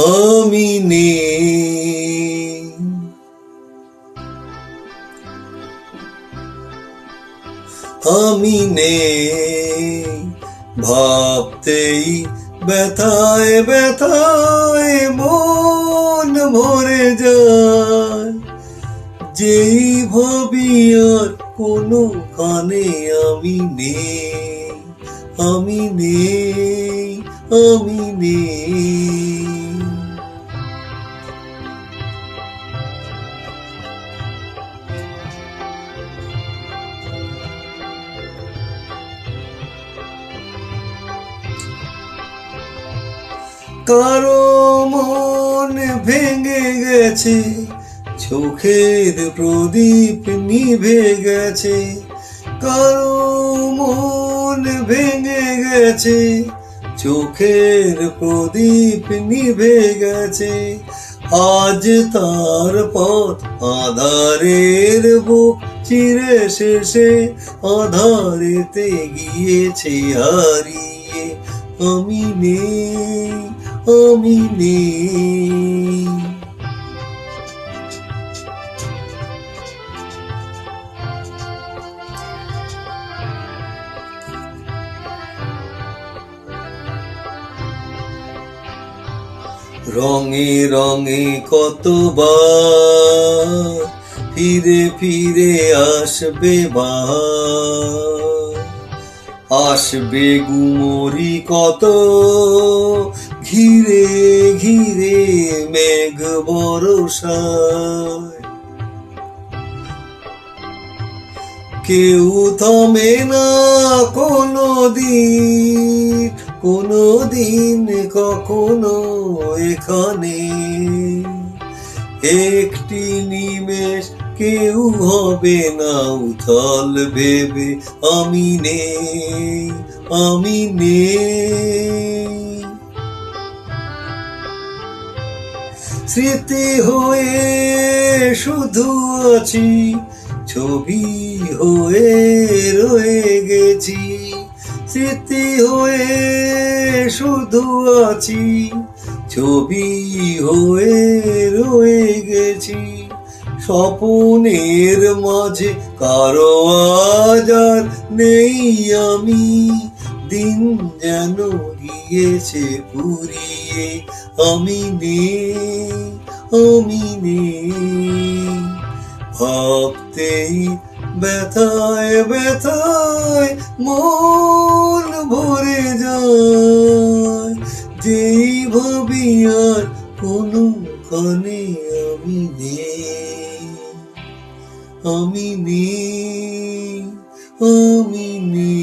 আমি নেই। আমি নেই ভাবতেই ব্যথায় ব্যথায় মন ভরে যায়। যেই ভাবি আর কোনো কানে আমি নেই, আমি নেই, আমি নেই। কারো মন ভেঙে গেছে, চোখের প্রদীপ নিভে গেছে। কারো মন ভেঙে গেছে, চোখের প্রদীপ নিভে গেছে। আজ তার পথ আঁধারের বুক চিরে শেষে আঁধারেতে গিয়েছে হারিয়ে। আমি নেই, আমি নেই। রঙে রঙে কতবার ফিরে ফিরে আসবে বাহার। আসবে গুমরি কত ঘিরে ঘিরে মেঘ বরষায়। কেউ থামে না কোনো দিন কখনো এখানে। একটি নিমেষ কেউ হবে না উথাল ভেবে। আমি নেই, আমি নেই। স্মৃতি হয়ে শুধু আছি, ছবি হয়ে রয়ে গেছি। স্মৃতি হয়ে শুধু আছি, ছবি হয়ে রয়ে গেছি। স্বপ্নের মাঝে কারো আজ আর নেই আমি। দিন যেন গিয়েছে ফুরিয়ে। আমি নেই, আমি নেই। ভাবতেই ব্যথায় ব্যথায় মন ভরে যায়। যেই ভাবি আর কোনো কানে আমি নেই, আমি নেই, আমি নেই।